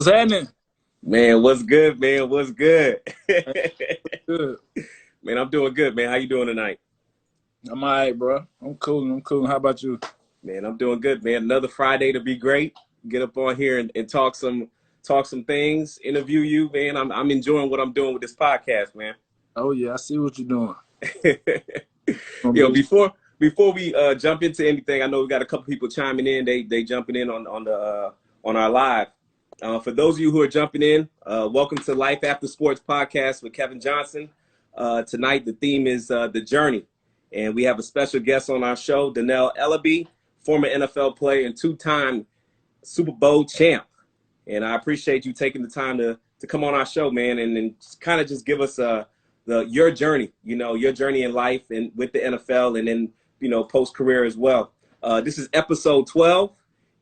What's happening? Man, what's good, man? What's good? Good. Man, I'm doing good, man. How you doing tonight? I'm all right, bro. I'm cool. I'm cool. How about you? Man, I'm doing good, man. Another Friday to be great. Get up on here and talk some things, interview you, man. I'm enjoying what I'm doing with this podcast, man. Oh yeah, I see what you're doing. Yo, before we jump into anything, I know we got a couple people chiming in. They jumping in on our live. For those of you who are jumping in, welcome to Life After Sports podcast with Kevin Johnson. Tonight the theme is the journey, and we have a special guest on our show, Dannell Ellerbe, former NFL player and two-time Super Bowl champ. And I appreciate you taking the time to come on our show, man, and kind of just give us your journey, your journey in life and with the NFL, and then post career as well. This is episode 12,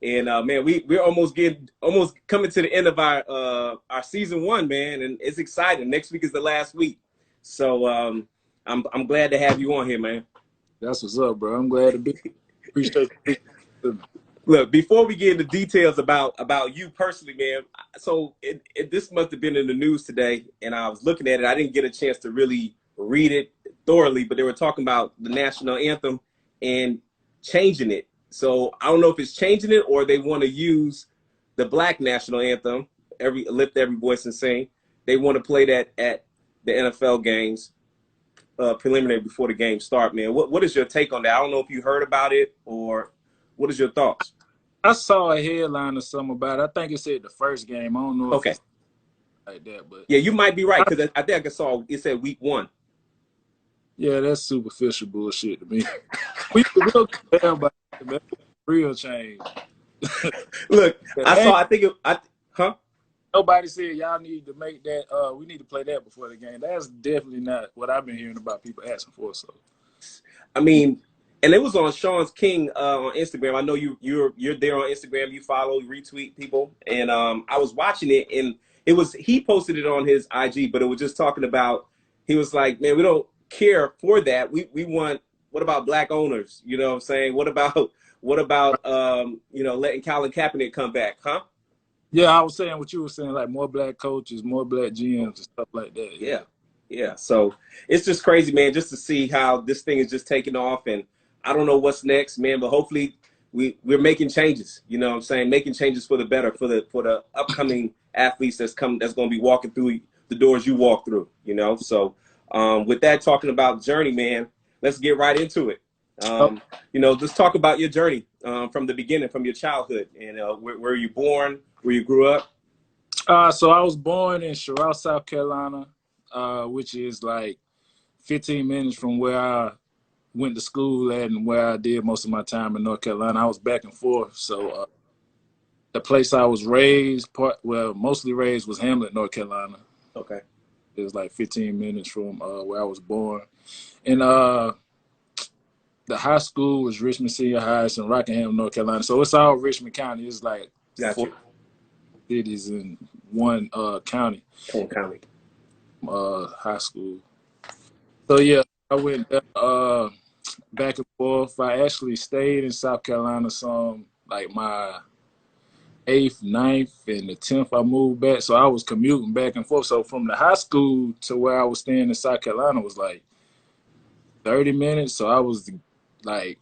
and man, we're almost coming to the end of our season one, man, and it's exciting. Next week is the last week, so I'm glad to have you on here, man. That's what's up, bro. I'm glad to be. Appreciate it. Look, before we get into details about you personally, man, so this must have been in the news today, and I was looking at it. I didn't get a chance to really read it thoroughly, but they were talking about the national anthem and changing it. So I don't know if it's changing it or they want to use the Black national anthem, lift every voice and sing. They want to play that at the NFL games, preliminary before the game start, man. What is your take on that? I don't know if you heard about it or what is your thoughts? I saw a headline or something about it. I think it said the first game. I don't know if it's like that, but yeah, you might be right, because I think I saw it said week 1. Yeah, that's superficial bullshit to me. We will care about it, man. Real change. Look, Nobody said y'all need to make that. We need to play that before the game. That's definitely not what I've been hearing about people asking for. So, I mean, and it was on Sean's King on Instagram. I know you're there on Instagram. You follow, retweet people, and I was watching it, and he posted it on his IG, but it was just talking about, he was like, man, we don't care for that. We want, what about Black owners? You know what I'm saying? What about letting Colin Kaepernick come back, huh? Yeah, I was saying what you were saying, like more Black coaches, more Black GMs and stuff like that. Yeah. So it's just crazy, man, just to see how this thing is just taking off, and I don't know what's next, man, but hopefully we're making changes. You know what I'm saying? Making changes for the better for the upcoming athletes that's going to be walking through the doors you walk through. So with that, talking about journey, man, let's get right into it. Let's talk about your journey from the beginning, from your childhood, and where you born, where you grew up. So I was born in Charlotte, South Carolina, which is like 15 minutes from where I went to school at and where I did most of my time in North Carolina. I was back and forth. So the place I was mostly raised was Hamlet, North Carolina. Okay. It was like 15 minutes from where I was born. And the high school was Richmond Senior High in Rockingham, North Carolina. So it's all Richmond County. It's like 4 cities in one county. One county. High school. So yeah, I went back and forth. I actually stayed in South Carolina some, like my 8th, 9th, and the 10th I moved back. So I was commuting back and forth. So from the high school to where I was staying in South Carolina was like 30 minutes. So I was like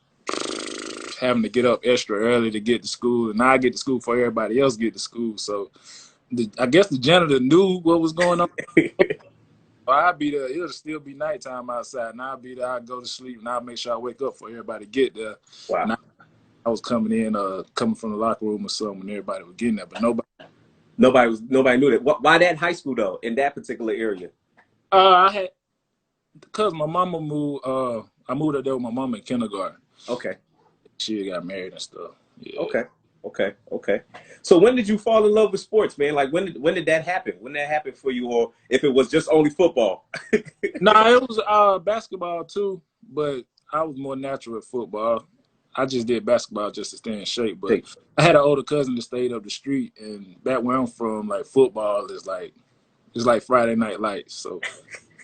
having to get up extra early to get to school, and I get to school before everybody else get to school. So I guess the janitor knew what was going on. I'd be there. It'll still be nighttime outside, and I'd be there. I'd go to sleep, and I'd make sure I wake up for everybody to get there. Wow. And I was coming from the locker room or something when everybody was getting there, but nobody knew that. Why that high school though, in that particular area? Because my mama moved. I moved up there with my mama in kindergarten. Okay. She got married and stuff. Yeah. Okay. So when did you fall in love with sports, man? Like when did that happen? When did that happen for you, or if it was just only football? Nah, it was basketball too, but I was more natural at football. I just did basketball just to stay in shape. But I had an older cousin that stayed up the street, and back where I'm from, like football is like Friday Night Lights. So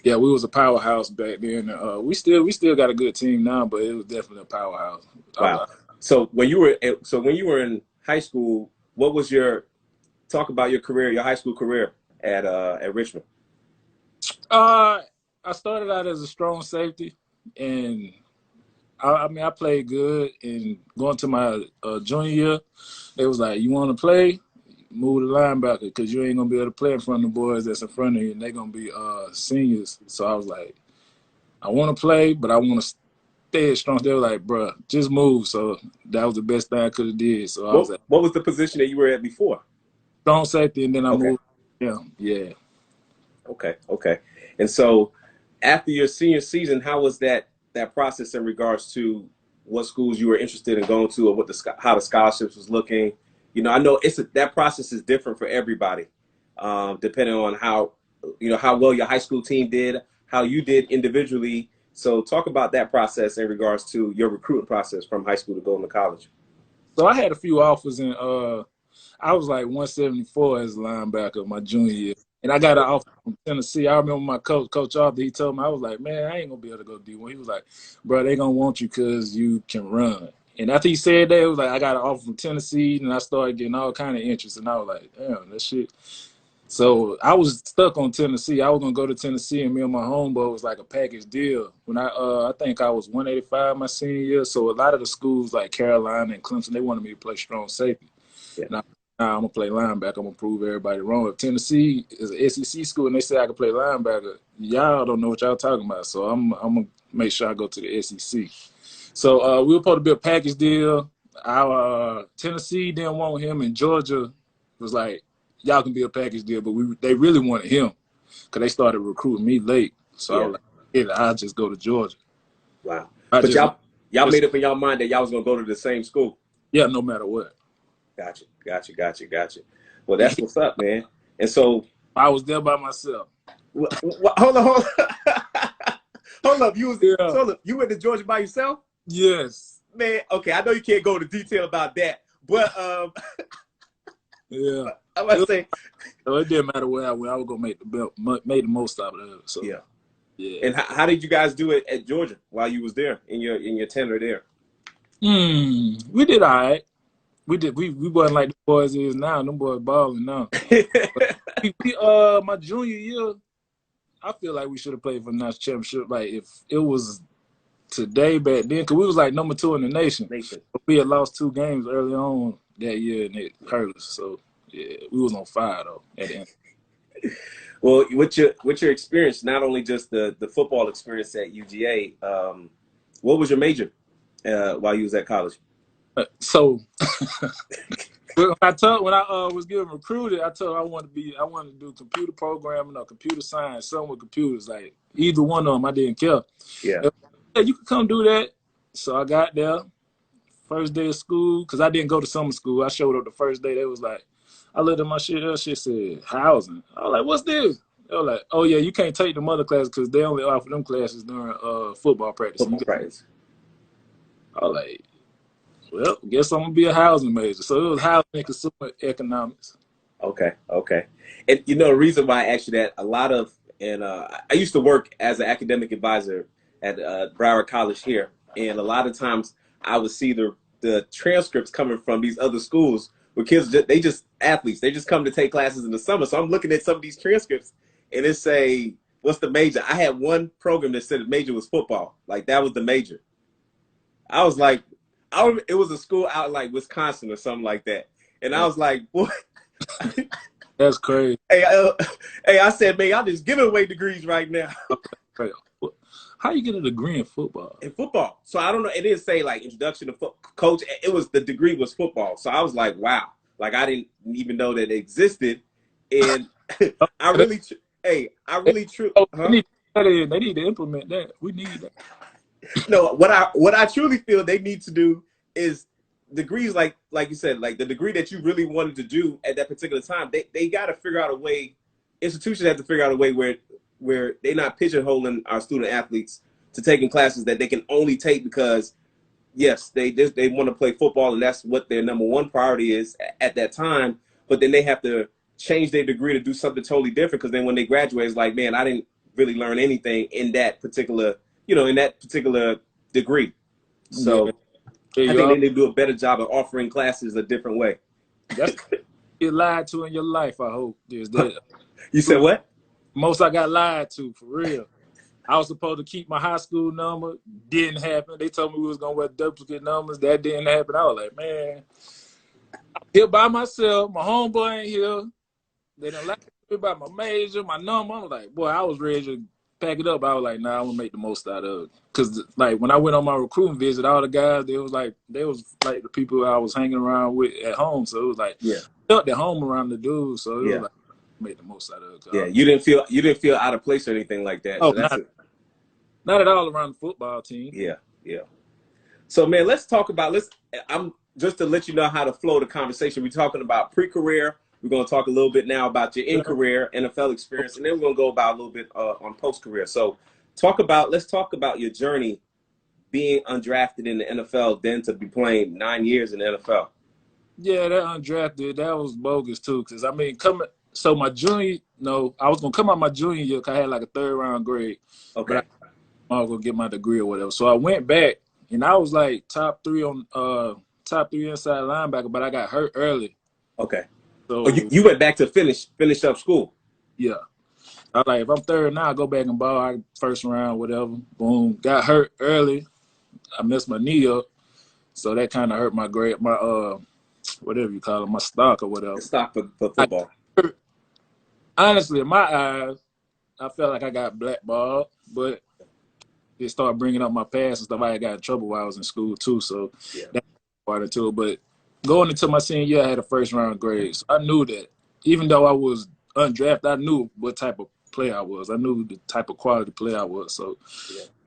yeah, we was a powerhouse back then. We still got a good team now, but it was definitely a powerhouse. Wow. So when you were in high school, what was your talk about your career, your high school career at Richmond. I started out as a strong safety, and I mean, I played good. And going to my junior year, they was like, "You want to play? Move the linebacker because you ain't gonna be able to play in front of the boys that's in front of you, and they're gonna be seniors." So I was like, "I want to play, but I want to stay strong." They were like, "Bruh, just move." So that was the best thing I could have did. So I was like, "What was the position that you were at before?" Strong safety, and then I moved. Yeah. Okay. And so, after your senior season, how was that process in regards to what schools you were interested in going to, or how the scholarships was looking? You know, I know that process is different for everybody, depending on how well your high school team did, how you did individually. So, talk about that process in regards to your recruiting process from high school to going to college. So I had a few offers, and I was like 174 as a linebacker my junior year. And I got an offer from Tennessee. I remember my Coach Arthur, he told me, I was like, "Man, I ain't going to be able to go D1." He was like, "Bro, they going to want you because you can run." And after he said that, it was like, I got an offer from Tennessee, and I started getting all kind of interest. And I was like, damn, that shit. So I was stuck on Tennessee. I was going to go to Tennessee, and me and my homeboy was like a package deal. When I think I was 185 my senior year. So a lot of the schools like Carolina and Clemson, they wanted me to play strong safety. Yeah. Now I'm going to play linebacker. I'm going to prove everybody wrong. If Tennessee is an SEC school and they say I can play linebacker, y'all don't know what y'all talking about. So I'm going to make sure I go to the SEC. So we were supposed to be a package deal. Our Tennessee didn't want him, and Georgia was like, y'all can be a package deal, but they really wanted him because they started recruiting me late. So I was like, yeah, I'll just go to Georgia. Wow. But y'all made up in y'all mind that y'all was going to go to the same school? Yeah, no matter what. Gotcha. Well, that's what's up, man. And so I was there by myself. Hold on. Hold up. You went to Georgia by yourself? Yes. Man, okay. I know you can't go into detail about that, but yeah. I must say, so it didn't matter where I went. I was gonna make the most out of it. So yeah. And how did you guys do it at Georgia while you was there in your tenure there? We did all right. We wasn't like the boys is now. Them boys balling now. My junior year, I feel like we should have played for the national championship. Like if it was today back then, because we was like number 2 in the nation. We had lost 2 games early on that year, and it hurt us. So yeah, we was on fire though at the end. Well, with your experience, not only just the football experience at UGA, what was your major while you was at college? So when I was getting recruited, I told I wanted to do computer programming or computer science, something with computers. Like either one of them, I didn't care. Yeah. You can come do that. So I got there first day of school because I didn't go to summer school. I showed up the first day. They was like, I looked at my shit. That shit said housing. I was like, what's this? They were like, oh yeah, you can't take them other classes because they only offer them classes during football practice. I was like, well, guess I'm gonna be a housing major. So it was housing and consumer economics. Okay. And the reason why I asked you that, I used to work as an academic advisor at Broward College here, and a lot of times I would see the transcripts coming from these other schools where kids they just athletes. They just come to take classes in the summer. So I'm looking at some of these transcripts, and it say, "What's the major?" I had one program that said the major was football. Like that was the major. I was like, it was a school out like Wisconsin or something like that, and I was like, "Boy." That's crazy. Hey, I said, man, y'all just giving away degrees right now. How you get a degree in football? In football. So I don't know. It didn't say like introduction to coach. It was the degree was football. So I was like, wow. Like I didn't even know that it existed. And I really, They need to implement that. We need that. No, what I truly feel they need to do is degrees like you said, like the degree that you really wanted to do at that particular time. They got to figure out a way. Institutions have to figure out a way where they're not pigeonholing our student athletes to taking classes that they can only take because, yes, they want to play football and that's what their number one priority is at that time. But then they have to change their degree to do something totally different because then when they graduate, it's like, man, I didn't really learn anything in that particular, degree. So I think they need to do a better job of offering classes a different way. get lied to in your life, I hope, is that You said what? most I got lied to, for real. I was supposed to keep my high school number. Didn't happen. They told me we was going to wear duplicate numbers. That didn't happen. I was like, man, I'm here by myself. My homeboy ain't here. They didn't like me about my major, my number. I was like, boy, I was ready to pack it up. I was like, nah, I'm going to make the most out of it. Because, like, when I went on my recruiting visit, all the guys, they was like the people I was hanging around with at home. So it was like, Yeah. felt at home around the dudes. So it was like, make the most out of it. Yeah, you didn't feel out of place or anything like that. Oh, So that's not at all around the football team. Yeah. So man, let's talk about I'm just to let you know how to flow the conversation. We're talking about pre-career. We're going to talk a little bit now about your in-career NFL experience, and then we're going to go about a little bit on post-career. So let's talk about your journey being undrafted in the NFL, then to be playing 9 years in the NFL. Yeah, that undrafted, that was bogus too. Because I mean, my junior, I was gonna come out my junior year because I had like a 3rd-round grade. Okay. But I was gonna get my degree or whatever. So I went back and I was like top 3 inside linebacker, but I got hurt early. Okay. So you went back to finish up school. Yeah. I was like, if I'm 3rd now, I go back and ball. 1st round, whatever. Boom. Got hurt early. I messed my knee up. So that kind of hurt my grade, whatever you call it, my stock or whatever. The stock for football. Honestly, in my eyes, I felt like I got blackballed, but it started bringing up my past and stuff. I got in trouble while I was in school too, so that's part of it. But going into my senior year, I had a 1st-round grade, so I knew that even though I was undrafted, I knew what type of player I was. I knew the type of quality player I was. So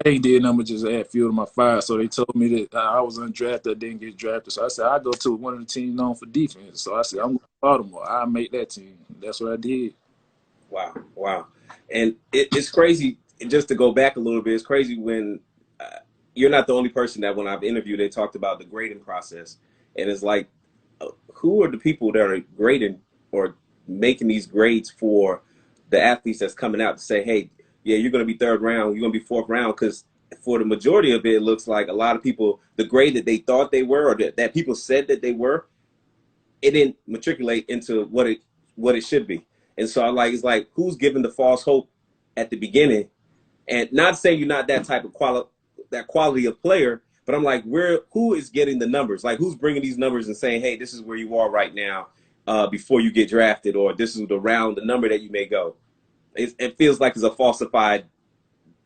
they did nothing but just add fuel to my fire. So they told me that I was undrafted, I didn't get drafted. So I said, I'll go to one of the teams known for defense. So I said, I'm going to Baltimore. I'll make that team. That's what I did. Wow. And it's crazy, just to go back a little bit, it's crazy when you're not the only person that when I've interviewed, they talked about the grading process. And it's like, who are the people that are grading or making these grades for the athletes that's coming out to say, hey, yeah, you're going to be 3rd round, you're going to be 4th round? Because for the majority of it looks like a lot of people, the grade that they thought they were or that people said that they were, it didn't matriculate into what it should be. And so it's like, who's giving the false hope at the beginning? And not saying you're not that type of quality of player, but I'm like, who is getting the numbers? Like, who's bringing these numbers and saying, hey, this is where you are right now before you get drafted, or this is the number that you may go. It feels like it's a falsified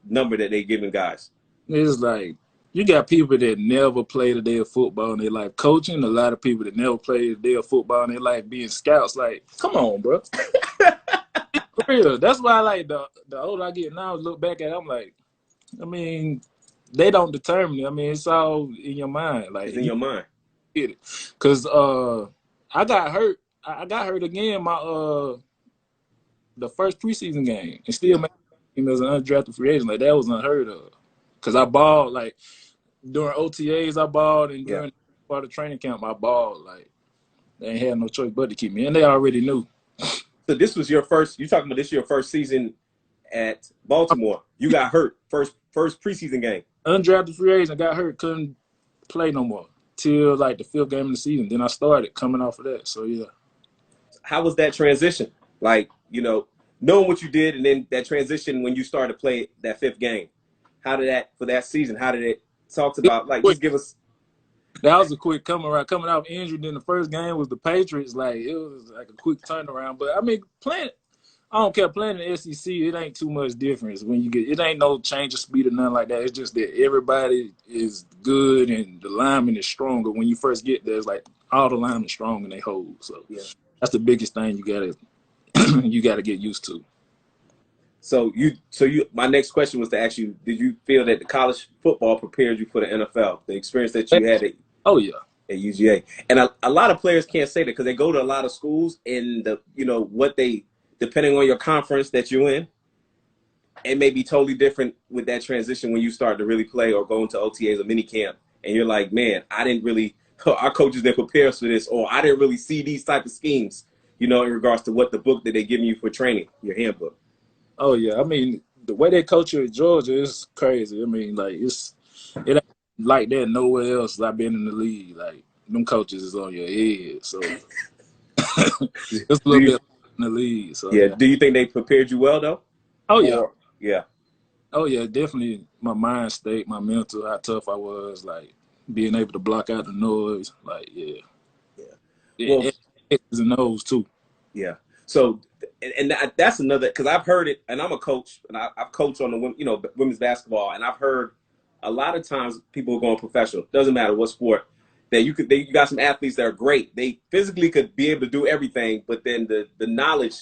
number that they're giving guys. It's like, you got people that never played a day of football in their life coaching, a lot of people that never played a day of football in their life being scouts. Like, come on, bro. For real. That's why, like, the older I get now, look back at it, I'm like, I mean, they don't determine it. I mean, it's all in your mind. Like, it's in your mind. Because I got hurt. I got hurt again the first preseason game and still made him as an undrafted free agent. Like, that was unheard of. Because I balled, like, during OTAs, I balled, and during part of training camp, I balled. Like, they ain't had no choice but to keep me. And they already knew. So this was your first, you're talking about this your first season at Baltimore. You got hurt first preseason game. Undrafted free agent, got hurt, couldn't play no more till like the 5th game of the season. Then I started coming off of that. So, yeah. How was that transition? Like, knowing what you did and then that transition when you started to play that 5th game. How did that, for that season, how did it talk about, like, just give us. That was a quick coming off injury. Then the first game was the Patriots. Like, it was like a quick turnaround. But, I mean, I don't care, playing in the SEC, it ain't too much difference when you get – it ain't no change of speed or nothing like that. It's just that everybody is good and the lineman is stronger. When you first get there, it's like all the linemen strong and they hold. So, that's the biggest thing you gotta get used to. So my next question was to ask you, did you feel that the college football prepared you for the NFL, the experience that you had at UGA? And a lot of players can't say that because they go to a lot of schools and depending on your conference that you're in, it may be totally different with that transition when you start to really play or go into OTAs or mini camp. And you're like, man, our coaches didn't prepare us for this, or I didn't really see these type of schemes, in regards to what the book that they're giving you for training, your handbook. Oh, yeah. I mean, the way they coach you at Georgia is crazy. I mean, like, it ain't like that nowhere else I've been in the league. Like, them coaches is on your head. So, It's a little bit in the league. So yeah. yeah. Do you think they prepared you well though? Oh yeah. Yeah. Oh yeah, definitely my mind state, my mental, how tough I was, like being able to block out the noise, like yeah. Well, X's and O's too. yeah. So, and that's another, because I've heard it, and I'm a coach, and I've coached on the women's basketball, and I've heard a lot of times people are going professional. Doesn't matter what sport. That you got some athletes that are great. They physically could be able to do everything, but then the knowledge,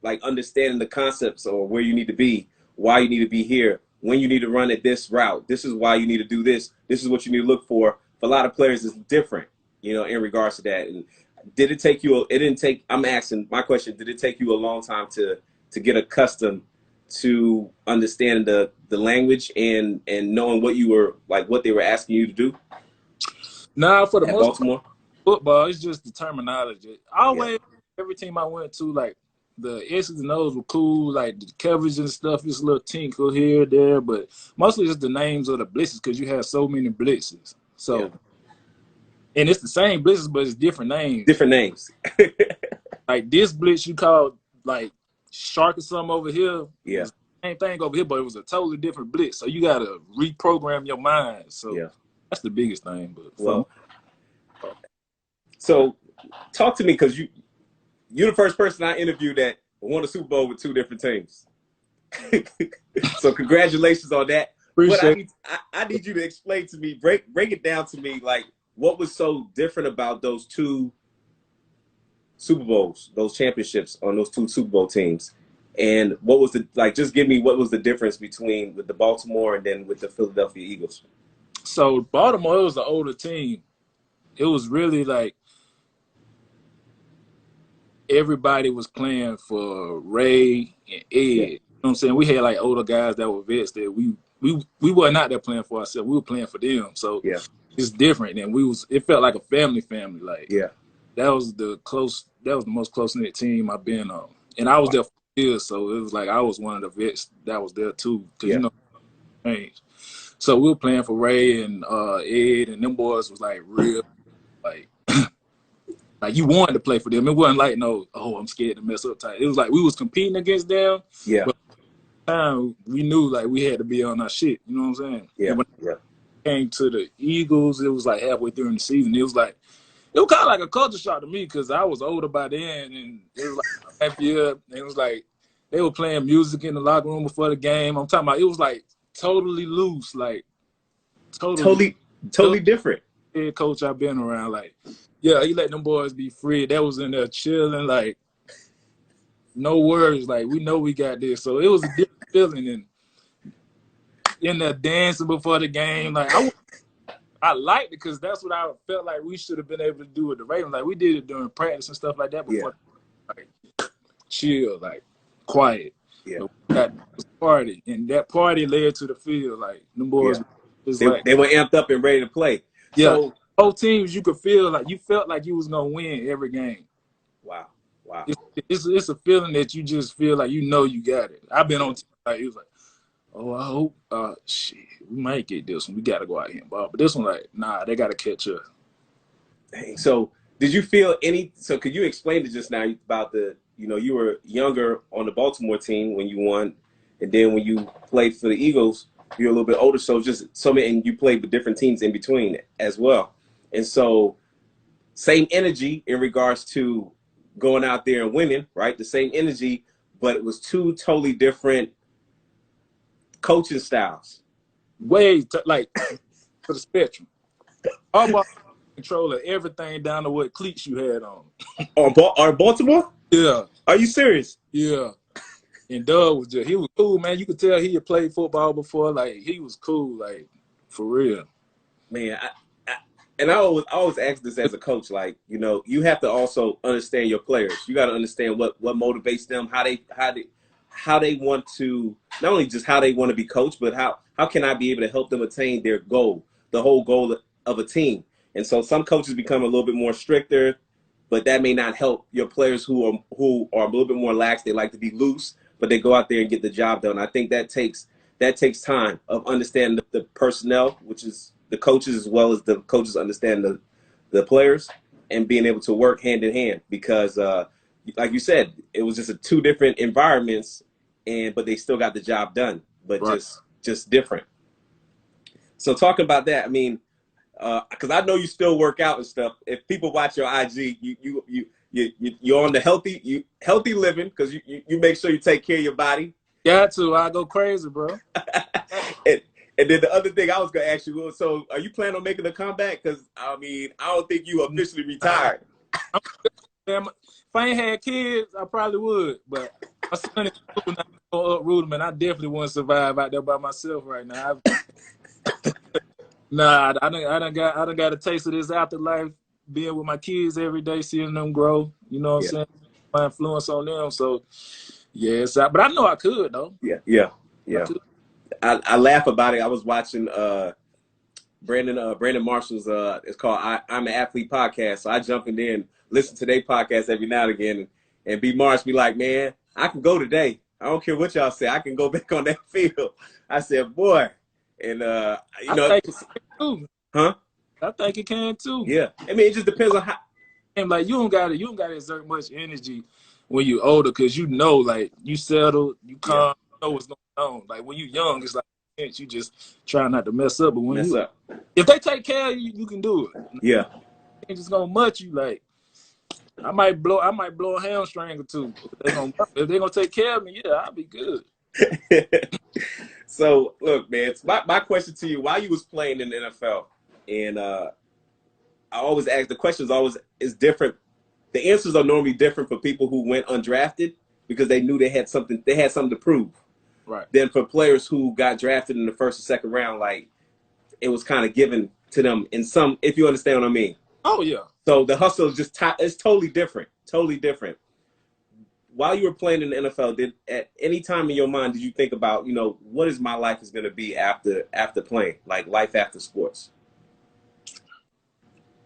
like understanding the concepts or where you need to be, why you need to be here, when you need to run at this route. This is why you need to do this. This is what you need to look for. For a lot of players, it's different, in regards to that. And did it take you? It didn't take. I'm asking my question. Did it take you a long time to get accustomed to understanding the language and knowing what you were like, what they were asking you to do? Nah, for the most Baltimore, football, it's just the terminology. Always, every team I went to, like the X's and O's were cool, like the coverage and stuff. It's a little tinkle here, there, but mostly just the names of the blitzes because you have so many blitzes. So, and it's the same blitzes, but it's different names. Different names. Like this blitz you call like shark or something over here. Yeah. Same thing over here, but it was a totally different blitz. So you gotta reprogram your mind. So that's the biggest thing. But so talk to me, because you're the first person I interviewed that won a Super Bowl with two different teams. So congratulations on that. Appreciate but I need you to explain to me, break it down to me, like what was so different about those two Super Bowls, those championships on those two Super Bowl teams, and what was just give me what was the difference between with the Baltimore and then with the Philadelphia Eagles. So Baltimore, it was the older team. It was really like everybody was playing for Ray and Ed. You know what I'm saying? We had like older guys that were vets that we were not there playing for ourselves. We were playing for them. So it's different. And it felt like a family. Like that was the most close-knit team I've been on. And I was there for years, so it was like I was one of the vets that was there too. Because change. So we were playing for Ray and Ed, and them boys was like real like like you wanted to play for them. It wasn't like I'm scared to mess up type. It was like we was competing against them. Yeah. But at the time we knew like we had to be on our shit. You know what I'm saying? Yeah. And when it came to the Eagles, it was like halfway during the season. It was kind of like a culture shock to me because I was older by then, and it was like half year. And it was like they were playing music in the locker room before the game. I'm talking about it was like totally loose, like totally different. Head coach I've been around, like, he let them boys be free. That was in there chilling, like, no worries. Like, we know we got this. So it was a different feeling. And in there dancing before the game, like, I liked it because that's what I felt like we should have been able to do with the Ravens. Like, we did it during practice and stuff like that before. Like, chill, like, quiet. Yeah. So we got this party, and that party led to the field. Like, them boys, they were amped up and ready to play. Yeah, so, both teams, you could feel like you felt like you was gonna win every game. Wow. It's a feeling that you just feel like you got it. I've been on teams like it was like, I hope shit, we might get this one. We gotta go out here and ball. But this one, like, nah, they gotta catch us. Dang. So did you feel so could you explain it just now about you were younger on the Baltimore team when you won, and then when you played for the Eagles, you're a little bit older, so and you played with different teams in between as well. And so same energy in regards to going out there and winning, right? The same energy, but it was two totally different coaching styles. Like to the spectrum. All about control of everything down to what cleats you had on. On Baltimore? Yeah. Are you serious? Yeah. And Doug he was cool, man. You could tell he had played football before. Like, he was cool, like, for real. Man, I always ask this as a coach, like, you have to also understand your players. You got to understand what motivates them, how they want to, not only just how they want to be coached, but how can I be able to help them attain their goal, the whole goal of a team. And so some coaches become a little bit more stricter, but that may not help your players who are a little bit more lax. They like to be loose, but they go out there and get the job done. I think that takes time of understanding the personnel, which is the coaches, as well as the coaches understand the players, and being able to work hand in hand because, like you said, it was just two different environments, but they still got the job done, but Right. just different. So talking about that, I mean, because I know you still work out and stuff. If people watch your IG, you're on the healthy living because you make sure you take care of your body. Got to. I go crazy, bro. And then the other thing I was gonna ask you, so are you planning on making a comeback? Because I mean, I don't think you officially retired. If I ain't had kids, I probably would. But my son is cool now, go uproot him, and I definitely wouldn't survive out there by myself right now. Nah, I done got a taste of this afterlife, being with my kids every day, seeing them grow. You know what I'm saying? My influence on them. So yes, but I know I could though. Yeah. I laugh about it. I was watching Brandon Marshall's it's called I'm an Athlete podcast. So I jump in there and listen to their podcast every now and again, and B Marsh be like, man, I can go today. I don't care what y'all say. I can go back on that field. I said, boy, and you know, huh? I think it can too. Yeah, I mean, it just depends on how. And like you don't gotta exert much energy when you older, because you know, like you settle, you calm, you know what's going on. Like when you young, it's like you just try not to mess up. But when if they take care of you, you can do it. Yeah, They just gonna mutt you. Like I might blow a hamstring or two. If they gonna take care of me, yeah, I'll be good. So look, man, my question to you: while you was playing in the NFL, and I always ask the questions always is different. The answers are normally different for people who went undrafted because they knew they had something to prove. Right. Then for players who got drafted in the first or second round, like it was kind of given to them in some, if you understand what I mean. Oh yeah. So the hustle is just it's totally different. Totally different. While you were playing in the NFL, did at any time in your mind did you think about, you know, what is my life is going to be after playing, like life after sports?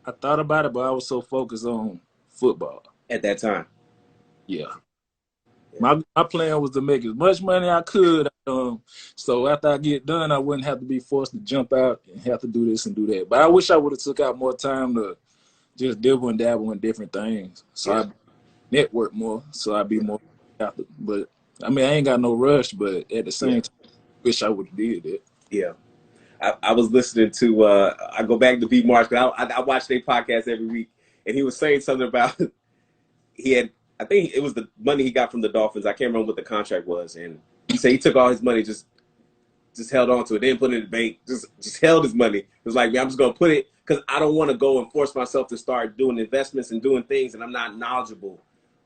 I thought about it, but I was so focused on football at that time. Yeah. My plan was to make as much money I could. So after I get done, I wouldn't have to be forced to jump out and have to do this and do that. But I wish I would have took out more time to just dibble and dabble in different things. So I network more. So I'd be more after. But I mean, I ain't got no rush. But at the same time, I wish I would have did it. Yeah. I was listening to I go back to B Marsh because I watch their podcast every week, and he was saying something about I think it was the money he got from the Dolphins. I can't remember what the contract was, and he said he took all his money, just held on to it, didn't put it in the bank, just held his money. It was like, man, I'm just gonna put it because I don't want to go and force myself to start doing investments and doing things, and I'm not knowledgeable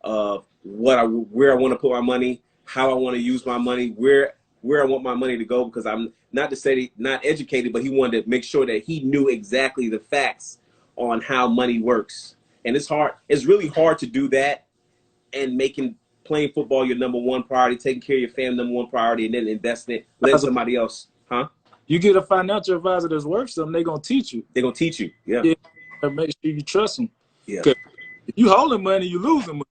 of where I want to put my money, how I want to use my money, where I want my money to go, because I'm not to say not educated, but he wanted to make sure that he knew exactly the facts on how money works. And it's hard. It's really hard to do that and playing football your number one priority, taking care of your family number one priority, and then investing it, letting somebody else, huh? You get a financial advisor that's worth something, they're going to teach you. They're going to teach you, yeah. Make sure you trust them. Yeah. If you holding money, you losing money.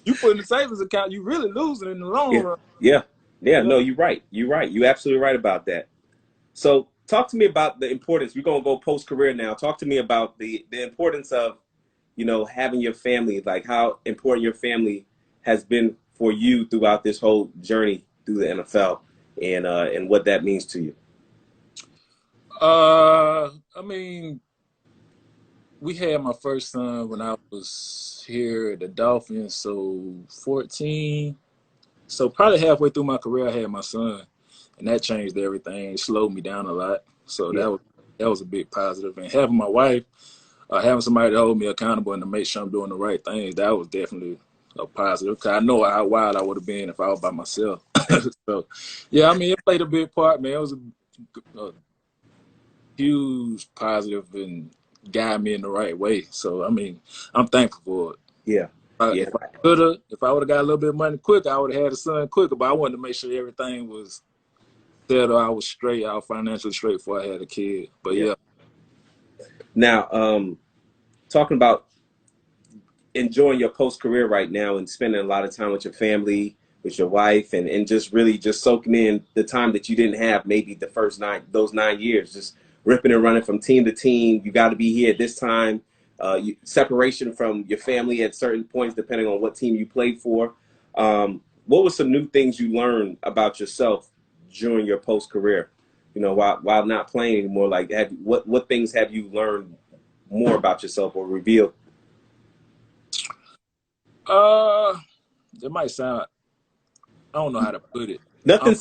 You put in the savings account, you really losing in the long run. Yeah. No, you're right. You're absolutely right about that. So talk to me about the importance. We're going to go post-career now. Talk to me about the importance of, you know, having your family, like how important your family has been for you throughout this whole journey through the NFL, and what that means to you. I mean, we had my first son when I was here at the Dolphins, so 14. So probably halfway through my career, I had my son, and that changed everything. It slowed me down a lot. So that was a big positive. And having my wife, having somebody to hold me accountable and to make sure I'm doing the right things, that was definitely a positive. Because I know how wild I would have been if I was by myself. So, yeah, I mean, it played a big part, man. It was a huge positive and guide me in the right way. So, I mean, I'm thankful for it. Yeah. If I would have got a little bit of money quicker, I would have had a son quicker. But I wanted to make sure everything was settled. I was straight. I was financially straight before I had a kid. But yeah. Now, talking about enjoying your post-career right now and spending a lot of time with your family, with your wife, and just really just soaking in the time that you didn't have maybe those 9 years, just ripping and running from team to team. You got to be here at this time. Separation from your family at certain points, depending on what team you played for. What were some new things you learned about yourself during your post career? You know, while not playing anymore, like what things have you learned more about yourself or revealed? It might sound, I don't know how to put it. Nothing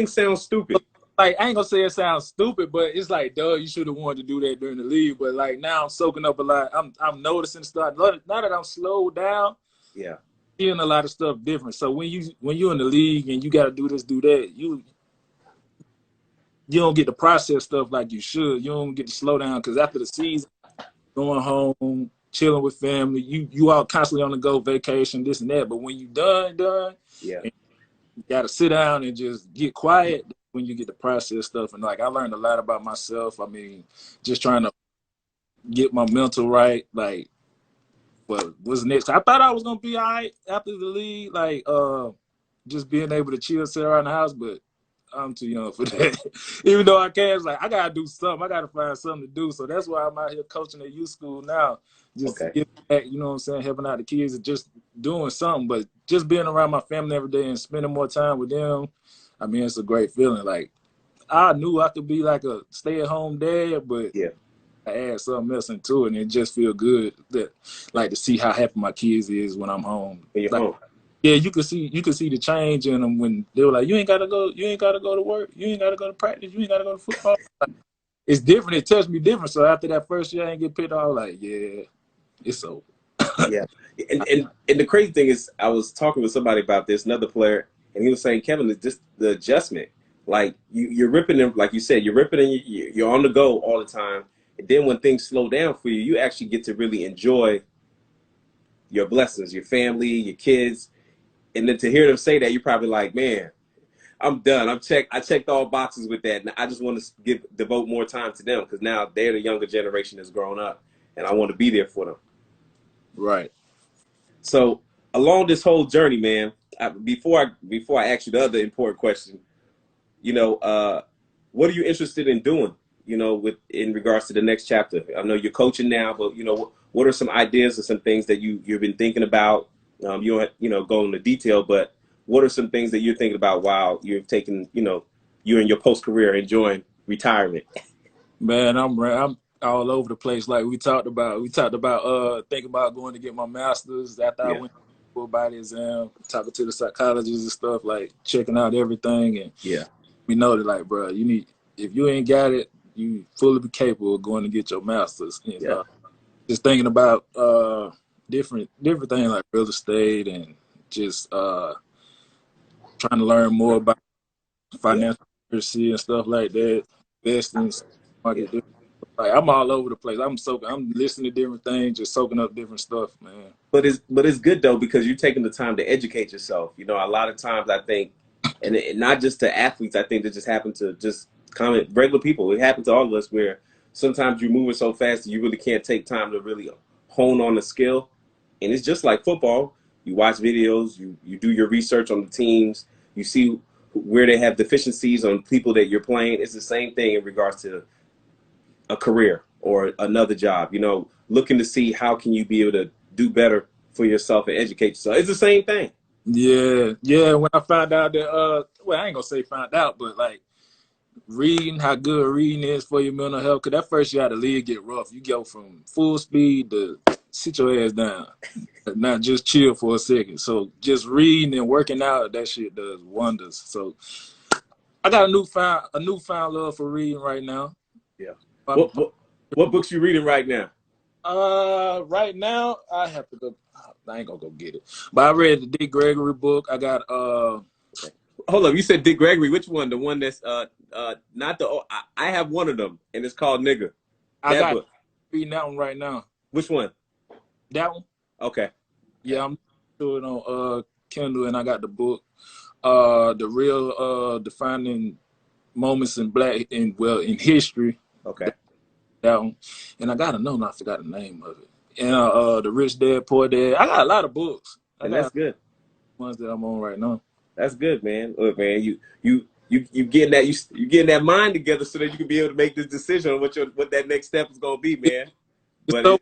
sounds stupid. Like, I ain't gonna say it sounds stupid, but it's like, duh, you should have wanted to do that during the league. But like now I'm soaking up a lot. I'm noticing stuff. Now that I'm slowed down, Yeah, seeing a lot of stuff different. So when you're in the league and you gotta do this, do that, you don't get to process stuff like you should. You don't get to slow down because after the season, going home, chilling with family, you all constantly on the go, vacation, this and that. But when you done, yeah, and you gotta sit down and just get quiet when you get to process stuff. And like I learned a lot about myself. I mean, just trying to get my mental right. Like, what's next? I thought I was gonna be all right after the league, like just being able to chill, sit around the house, but I'm too young for that. Even though I can, it's like I gotta do something. I gotta find something to do. So that's why I'm out here coaching at youth school now. Just to get back, you know what I'm saying, helping out the kids and just doing something. But just being around my family every day and spending more time with them, I mean, it's a great feeling. Like I knew I could be like a stay-at-home dad, but yeah, I add something else into it, and it just feel good that like to see how happy my kids is when I'm home. when you're like, home. Yeah, you can see the change in them when they were like, you ain't gotta go to work, you ain't gotta go to practice, you ain't gotta go to football. Like, it's different. It touched me different. So after that first year, I ain't get picked off. Like, yeah, it's over. Yeah, and the crazy thing is, I was talking with somebody about this, another player, and he was saying, Kevin, it's just the adjustment. Like you're ripping them, like you said, you're ripping and you're on the go all the time. And then when things slow down for you, you actually get to really enjoy your blessings, your family, your kids. And then to hear them say that, you're probably like, man, I'm done. I checked all boxes with that. And I just want to devote more time to them because now they're the younger generation that's grown up, and I want to be there for them. Right. So along this whole journey, man, before I ask you the other important question, you know, what are you interested in doing? You know, in regards to the next chapter. I know you're coaching now, but you know, what are some ideas or some things that you've been thinking about? You don't go into detail, but what are some things that you're thinking about while you've taken, you're in your post career enjoying retirement? Man, I'm all over the place. Like we talked about thinking about going to get my master's after I Yeah, went to full body exam, talking to the psychologists and stuff, like checking out everything. And yeah, we know that, like, bro, if you ain't got it, you fully be capable of going to get your master's. And, yeah, just thinking about different things like real estate and just trying to learn more about yeah, financial literacy and stuff like that, investing, yeah. market. Like I'm all over the place. I'm listening to different things, just soaking up different stuff, man. But it's good though because you're taking the time to educate yourself. You know, a lot of times I think, and not just to athletes, I think that just happen to just common regular people. It happens to all of us where sometimes you're moving so fast that you really can't take time to really hone on the skill. And it's just like football. You watch videos, you do your research on the teams, you see where they have deficiencies on people that you're playing. It's the same thing in regards to a career or another job, looking to see how can you be able to do better for yourself and educate yourself. It's the same thing. Yeah. When I found out that, well, I ain't gonna say found out, but like reading, how good reading is for your mental health. Cause that first year out of the league get rough. You go from full speed to sit your ass down, not just chill for a second. So just reading and working out, that shit does wonders. So I got a newfound love for reading right now. Yeah. I'm, What books you reading right now? Right now I have to go. I ain't gonna go get it. But I read the Dick Gregory book. I got Okay. Hold up, you said Dick Gregory. Which one? The one that's not the I have one of them and it's called Nigga. I That got book. reading that one right now. Which one? That one? Okay. Yeah, I'm doing it on Kindle, and I got the book. The real defining moments in in history. Okay. That one. And I got another one, I forgot the name of it. And the Rich Dad, Poor Dad. I got a lot of books. I And got that's good. ones that I'm on right now. That's good, man. Look, man, you you getting that mind together so that you can be able to make this decision on what that next step is gonna be, man. But so,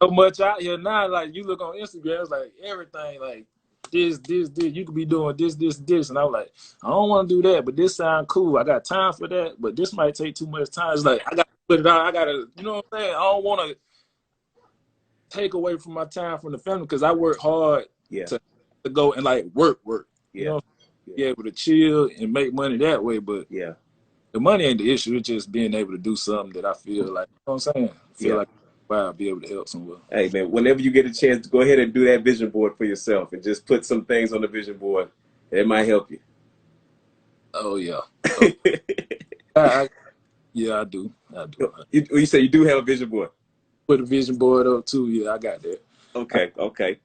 so much out here now. Like you look on Instagram, it's like everything like this. You could be doing this, and I'm like, I don't want to do that, but this sound cool. I got time for that, but this might take too much time. It's like I got to put it out. I gotta, you know what I'm saying? I don't want to take away from my time from the family because I work hard to go and like work. You know, be able to chill and make money that way. But the money ain't the issue. It's just being able to do something that I feel like, you know what I'm saying? Feel like I'll be able to help somewhere. Hey man, whenever you get a chance to go ahead and do that vision board for yourself and just put some things on the vision board, it might help you. Oh yeah. Oh. I do. You say you do have a vision board? Put a vision board up too. Yeah, I got that. Okay.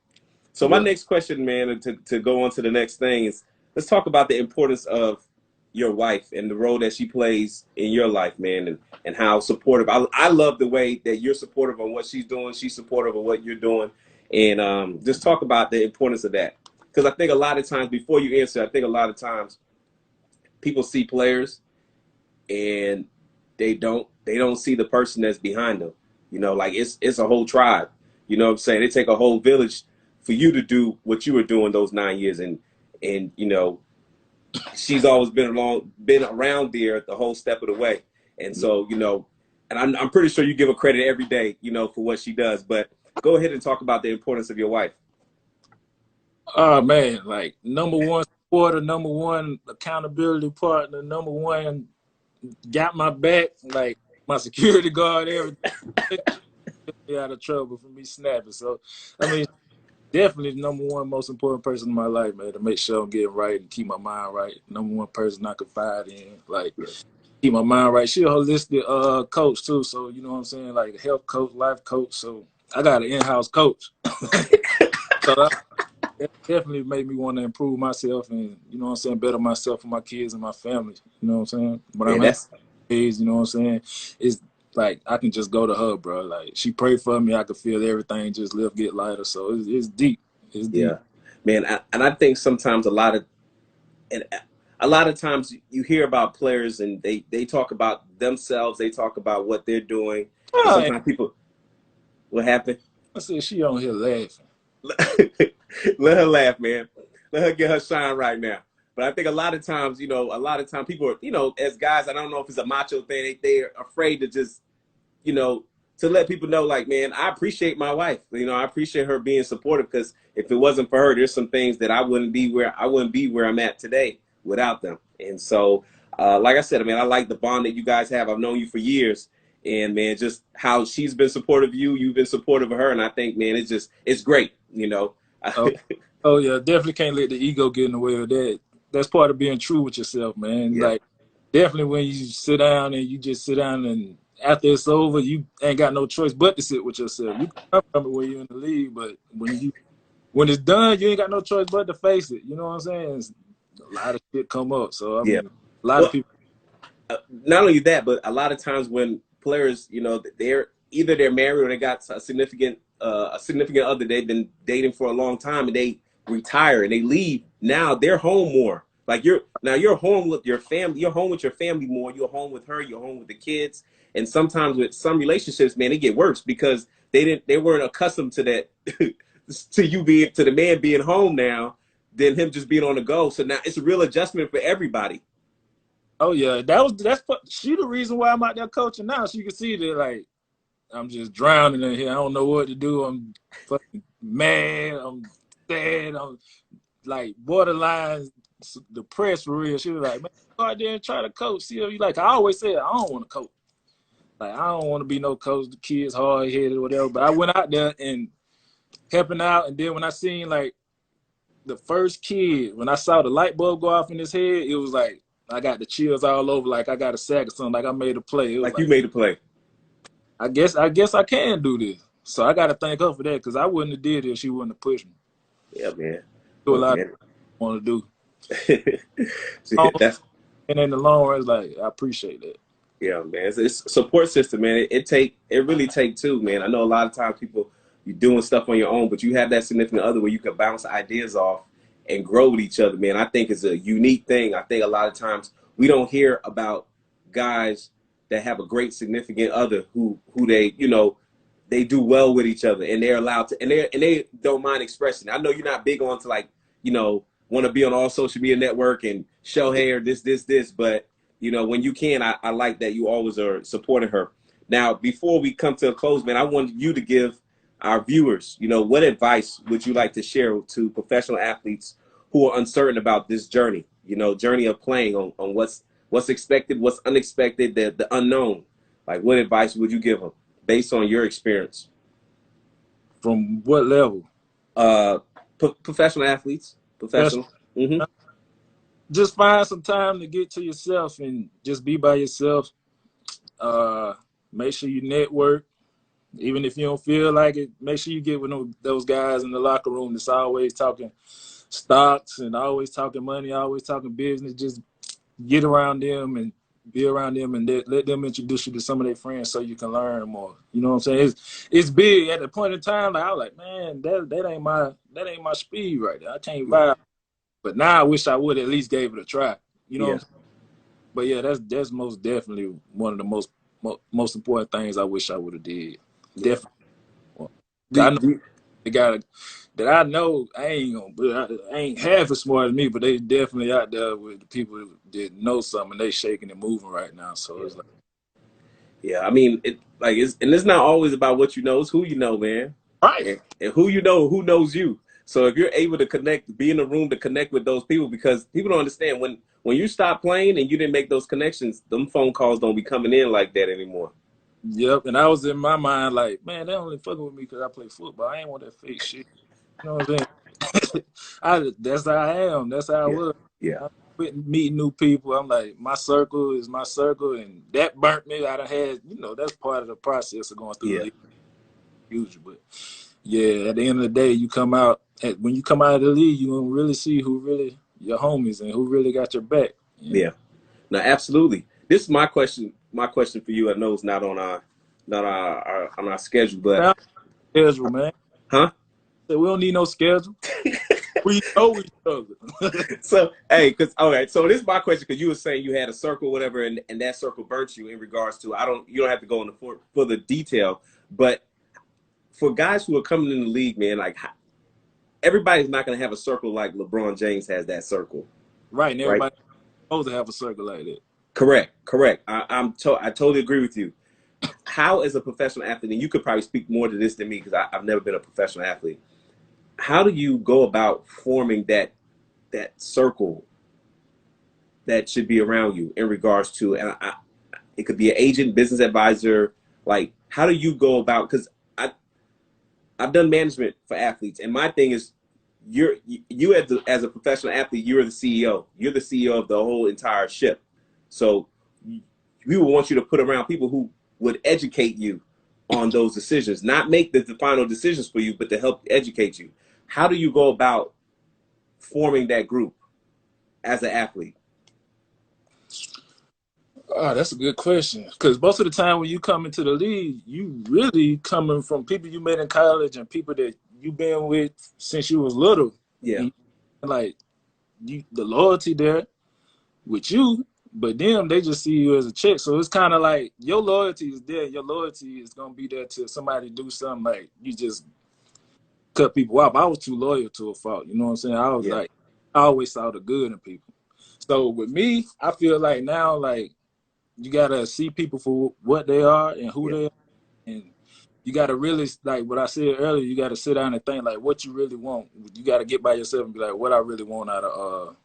So my next question, man, to go on to the next thing is, let's talk about the importance of your wife and the role that she plays in your life, man, and how supportive. I love the way that you're supportive on what she's doing. She's supportive of what you're doing. And just talk about the importance of that. Because I think a lot of times, before you answer, I think a lot of times people see players and they don't see the person that's behind them. You know, like it's a whole tribe. You know what I'm saying? It take a whole village for you to do what you were doing those 9 years. And you know, she's always been around there the whole step of the way. And so, you know, and I'm pretty sure you give her credit every day, you know, for what she does. But go ahead and talk about the importance of your wife. Oh man, like number one supporter, number one accountability partner, number one got my back, like my security guard, everything. Get out of trouble for me snapping. So I mean, definitely the number one most important person in my life, man, to make sure I'm getting right and keep my mind right. Number one person I confide in, like keep my mind right. She a holistic coach too, so you know what I'm saying, like a health coach, life coach. So I got an in-house coach. So that definitely made me want to improve myself and, you know what I'm saying, better myself and my kids and my family. You know what I'm saying? But I'm happy, you know what I'm saying? It's like I can just go to her, bro. Like she prayed for me, I could feel everything just get lighter. So it's deep. It's deep. Yeah, man. And I think sometimes a lot of times you hear about players and they talk about themselves, they talk about what they're doing. And sometimes people, what happened? I said she on here laughing. Let her laugh, man. Let her get her shine right now. But I think a lot of times people are, you know, as guys, I don't know if it's a macho thing, they're afraid to just, you know, to let people know, like, man, I appreciate my wife. You know, I appreciate her being supportive, because if it wasn't for her, there's some things that I wouldn't be where I'm at today without them. And so, like I said, I mean, I like the bond that you guys have. I've known you for years, and man, just how she's been supportive of you, you've been supportive of her, and I think, man, it's great. You know. Oh yeah, definitely can't let the ego get in the way of that. That's part of being true with yourself, man. Yeah. Like definitely when you sit down and after it's over, you ain't got no choice but to sit with yourself. You can come from it when you're in the league, but when it's done, you ain't got no choice but to face it. You know what I'm saying? A lot of shit come up. So I mean, a lot of people. Not only that, but a lot of times when players, you know, they're married or they got a significant other they've been dating for a long time, and they retire and they leave. Now they're home more. Like you're home with your family. You're home with your family more. You're home with her. You're home with the kids. And sometimes with some relationships, man, it get worse because they weren't accustomed to that, to the man being home now, than him just being on the go. So now it's a real adjustment for everybody. Oh yeah, she the reason why I'm out there coaching now. So you can see that, like, I'm just drowning in here. I don't know what to do. I'm fucking mad. I'm sad. I'm like borderline depressed for real. She was like, man, go out there and try to coach. See if you like. I always said I don't want to coach. Like I don't want to be no coach. The kids hard headed or whatever. But I went out there and helping out. And then when I seen like the first kid, when I saw the light bulb go off in his head, it was like I got the chills all over. Like I got a sack or something. Like I made a play. It was like you made a play. I guess I can do this. So I got to thank her for that, because I wouldn't have did it if she wouldn't have pushed me. Yeah, man. Do a lot of want to do. See, and in the long run, it's like I appreciate that. Yeah, man. It's a support system, man. It really take two, man. I know a lot of times you're doing stuff on your own, but you have that significant other where you can bounce ideas off and grow with each other, man. I think it's a unique thing. I think a lot of times we don't hear about guys that have a great significant other who they, you know, they do well with each other and they're allowed to, and they don't mind expressing. I know you're not big on to, like, you know, want to be on all social media network and show hair, this, but you know, when you can, I like that you always are supporting her. Now, before we come to a close, man, I want you to give our viewers, you know, what advice would you like to share to professional athletes who are uncertain about this journey, you know, journey of playing, on what's expected, what's unexpected, the unknown. Like, what advice would you give them based on your experience? From what level? Professional athletes, professional. Mm-hmm. Just find some time to get to yourself and just be by yourself. Make sure you network. Even if you don't feel like it, make sure you get with those guys in the locker room that's always talking stocks and always talking money, always talking business. Just get around them and be around them, and let them introduce you to some of their friends so you can learn more. You know what I'm saying? It's big. At the point in time, like, I was like, man, that ain't my speed right there. I can't vibe. But now I wish I would at least gave it a try. You know what I'm saying? But yeah, that's most definitely one of the most important things I wish I would have did. Definitely. I know the guy that I know, I ain't half as smart as me, but they definitely out there with the people that know something. They shaking and moving right now. So it's like, yeah, I mean, it's not always about what you know; it's who you know, man. right. And who you know, who knows you. So if you're able to connect, be in the room to connect with those people, because people don't understand when you stop playing and you didn't make those connections, them phone calls don't be coming in like that anymore. Yep. And I was in my mind like, man, they only fucking with me because I play football. I ain't want that fake shit. You know what I'm saying? That's how I am. That's how I was. Yeah. I quit meeting new people. I'm like, my circle is my circle, and that burnt me. I done had, that's part of the process of going through the league. Usually, but yeah, at the end of the day, when you come out of the league, you gonna really see who really your homies and who really got your back. Yeah. No, absolutely. This is my question. My question for you, I know it's not on our schedule, but schedule, man. Huh? So we don't need no schedule. We know each other. So, hey, all right. So this is my question, because you were saying you had a circle, whatever, and that circle burnt you in regards to, you don't have to go into for the detail, but for guys who are coming in the league, man, like, everybody's not going to have a circle like LeBron James has that circle. Right. And everybody's supposed to have a circle like that. Correct. I totally agree with you. How, as a professional athlete, and you could probably speak more to this than me because I've never been a professional athlete, how do you go about forming that circle that should be around you in regards to, and it could be an agent, business advisor, like, how do you go about, because I've done management for athletes, and my thing is, you as a professional athlete, you're the CEO. You're the CEO of the whole entire ship. So we would want you to put around people who would educate you on those decisions, not make the final decisions for you, but to help educate you. How do you go about forming that group as an athlete? Oh, that's a good question. Because most of the time when you come into the league, you really coming from people you met in college and people that you've been with since you was little. Yeah. And like, the loyalty there with you, but them, they just see you as a check. So it's kind of like your loyalty is there. Your loyalty is going to be there till somebody do something, like you just cut people off. I was too loyal to a fault. You know what I'm saying? I was like, I always saw the good in people. So with me, I feel like now, like, you got to see people for what they are and who they are. And you got to really, like what I said earlier, you got to sit down and think, like, what you really want. You got to get by yourself and be like, what I really want out of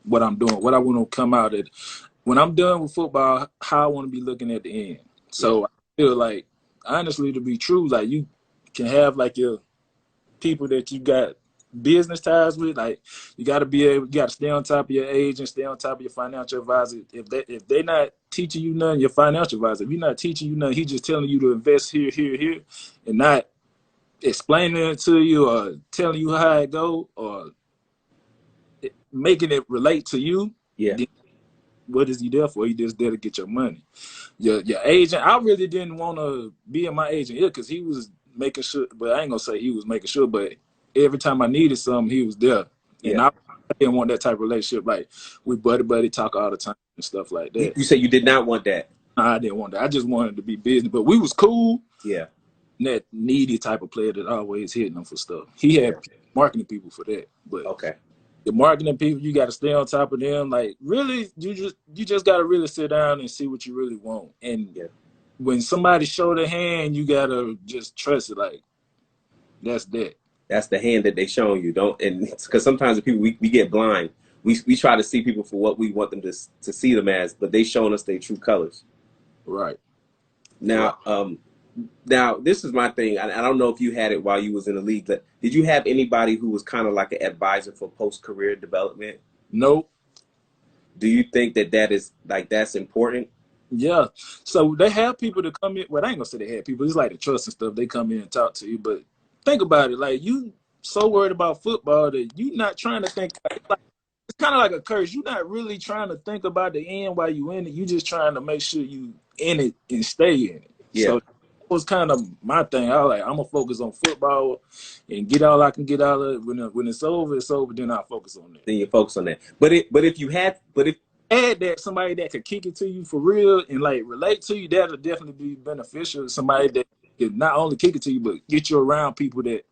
what I'm doing, what I want to come out at. When I'm done with football, how I want to be looking at the end. So I feel like, honestly, to be true, like, you can have, like, your people that you got business ties with, like, you got to stay on top of your agent, stay on top of your financial advisor. If they not teaching you nothing, your financial advisor, if he's not teaching you nothing, he's just telling you to invest here, and not explaining it to you or telling you how it go or making it relate to you. Then what is he there for? He just there to get your money. Your agent, I really didn't want to be in my agent here because he was making sure, but I ain't gonna say he was making sure, but every time I needed something, he was there. And I didn't want that type of relationship. Like, we buddy talk all the time. and stuff like You, that. you said you did not want that. I didn't want that. I just wanted to be business. But we was cool. Yeah. That needy type of player that always hitting them for stuff. He had marketing people for that. But okay. The marketing people, you got to stay on top of them. Like, really, you just got to really sit down and see what you really want. And when somebody show their hand, you got to just trust it. Like, that's that. That's the hand that they showing you. Don't, and because sometimes the people we get blind. We try to see people for what we want them to see them as, but they showing us their true colors. Right. Now, now this is my thing. I don't know if you had it while you was in the league, but did you have anybody who was kind of like an advisor for post-career development? Nope. Do you think that is like that's important? Yeah. So they have people to come in. Well, I ain't gonna say they have people. It's like the trust and stuff. They come in and talk to you, but think about it. Like, you so worried about football that you not trying to think. Like, it's kind of like a curse. You're not really trying to think about the end while you in it. You just trying to make sure you in it and stay in it. Yeah. So that was kind of my thing. I was like, I'm gonna focus on football and get all I can get out of it. When it's over, it's over. Then I'll focus on that. Then you focus on that. But if you had that somebody that could kick it to you for real and like relate to you, that'll definitely be beneficial. Somebody that can not only kick it to you, but get you around people that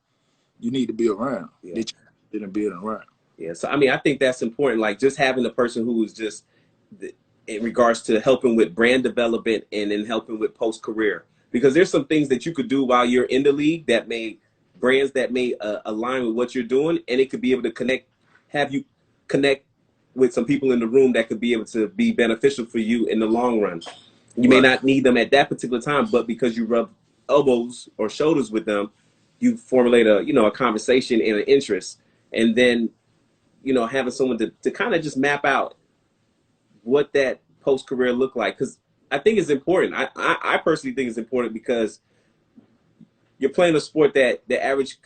you need to be around. That you didn't be around. Yeah, so I mean, I think that's important. Like, just having a person who is just in regards to helping with brand development and then helping with post career, because there's some things that you could do while you're in the league that may brands that may align with what you're doing, and it could be able to have you connect with some people in the room that could be able to be beneficial for you in the long run. You may not need them at that particular time, but because you rub elbows or shoulders with them, you formulate a conversation and an interest, and then having someone to kind of just map out what that post-career look like. Because I think it's important. I personally think it's important because you're playing a sport that the average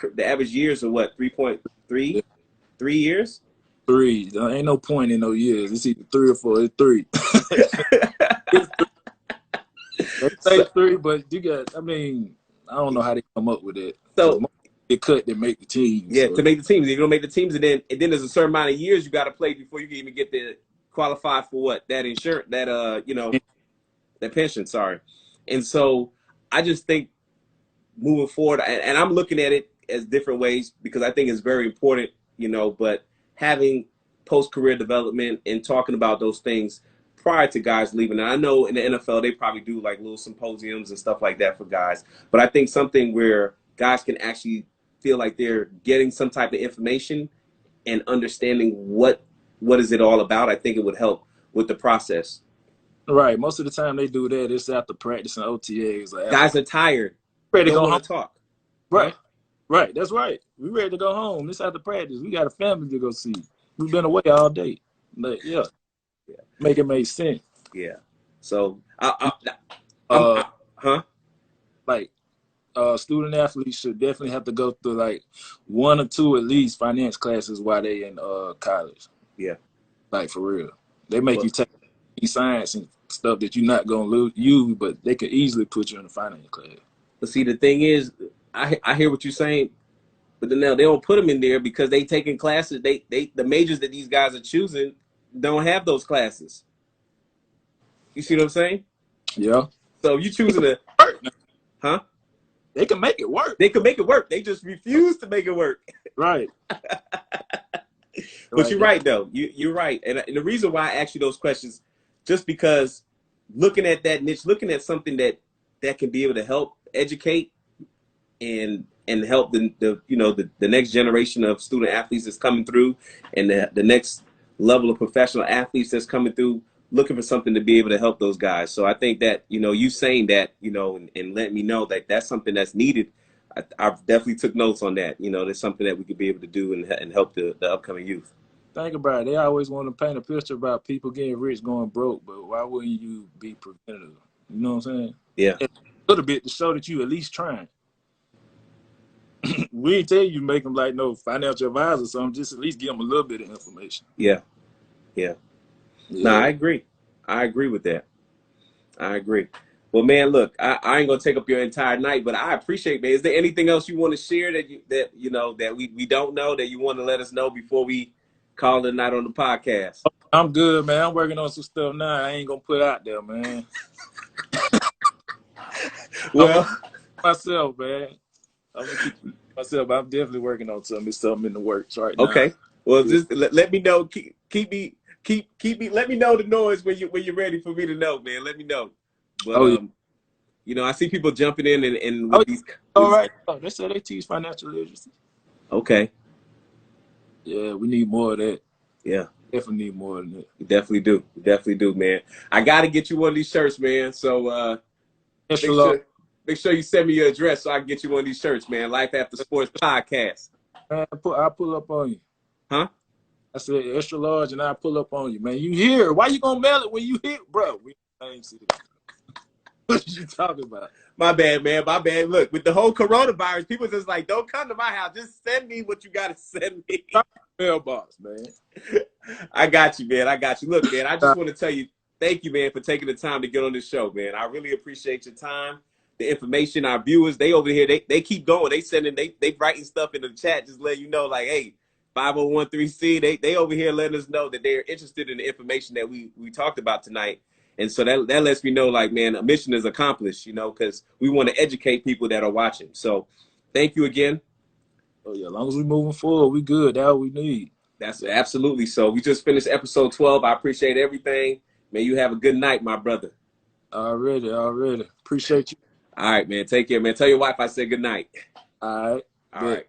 years are what, 3.3? 3 years? 3. There ain't no point in no years. It's either 3 or 4. It's 3. They say 3, but you got, I mean, I don't know how they come up with it. So it cut to make the teams. Yeah, so. To make the teams. If you don't make the teams, and then there's a certain amount of years you got to play before you can even get the qualify for what? That insurance, that pension, sorry. And so I just think moving forward, and I'm looking at it as different ways because I think it's very important, but having post-career development and talking about those things prior to guys leaving. And I know in the NFL, they probably do like little symposiums and stuff like that for guys. But I think something where guys can actually feel like they're getting some type of information and understanding what is it all about, I think it would help with the process. Right. Most of the time they do that. It's after practice and OTAs. Like, guys are tired. Ready to go home. Want to talk. Right. Huh? Right. That's right. We ready to go home. It's after practice. We got a family to go see. We've been away all day. But yeah. Make it make sense. Yeah. So, like, student athletes should definitely have to go through like 1 or 2 at least finance classes while they in college. Yeah. Like, for real. They make you take science and stuff that you're not gonna use, but they could easily put you in a finance class. But see, the thing is, I hear what you're saying, but then they don't put them in there because they taking classes. The majors that these guys are choosing don't have those classes. You see what I'm saying? Yeah. So you choosing to, huh? They can make it work. They can make it work. They just refuse to make it work. Right. But you're right, though. You're right. And the reason why I ask you those questions, just because looking at that niche, looking at something that can be able to help educate and help the next generation of student athletes that's coming through, and the next level of professional athletes that's coming through, looking for something to be able to help those guys. So I think that, you saying that, and letting me know that that's something that's needed. I've definitely took notes on that. There's something that we could be able to do and help the upcoming youth. Think about it. They always want to paint a picture about people getting rich, going broke, but why wouldn't you be preventative? You know what I'm saying? Yeah. A little bit to show that you at least trying. We ain't tell you make them like no financial advisor or something. Just at least give them a little bit of information. Yeah. No, I agree. I agree with that. I agree. Well, man, look, I ain't gonna take up your entire night, but I appreciate, man. Is there anything else you want to share that we don't know that you want to let us know before we call it a night on the podcast? I'm good, man. I'm working on some stuff now. I ain't gonna put out there, man. Well, myself, man. I'm gonna keep myself. But I'm definitely working on something. There's something in the works right now. okay. Well, just let me know. Keep me. Let me know the noise when you're ready for me to know, man. Let me know. But Oh, yeah. you know, I see people jumping in and with these. All right. Oh, they said they teach financial literacy. Okay. Yeah, we need more of that. Yeah. Definitely need more of that. We definitely do. We definitely do, man. I got to get you one of these shirts, man. So make sure you send me your address so I can get you one of these shirts, man. Life After Sports Podcast. Man, I'll pull up on you. Huh? I said extra large, and I'll pull up on you, man. You here? Why you gonna mail it when you here, bro? I ain't see it. What you talking about? My bad, man. My bad. Look, with the whole coronavirus, people just like, don't come to my house. Just send me what you got to send me. Mailbox, man. I got you, man. I got you. Look, man, I just want to tell you, thank you, man, for taking the time to get on this show, man. I really appreciate your time, the information. Our viewers, they over here, they keep going. They writing stuff in the chat, just letting you know, like, hey, 5013C, they over here letting us know that they're interested in the information that we talked about tonight. And so that lets me know, like, man, a mission is accomplished, you know, because we want to educate people that are watching. So thank you again. Oh, yeah, as long as we're moving forward, we good. That's all we need. That's absolutely so. We just finished episode 12. I appreciate everything. May you have a good night, my brother. Already. Appreciate you. All right, man. Take care, man. Tell your wife I said good night. All right. All right.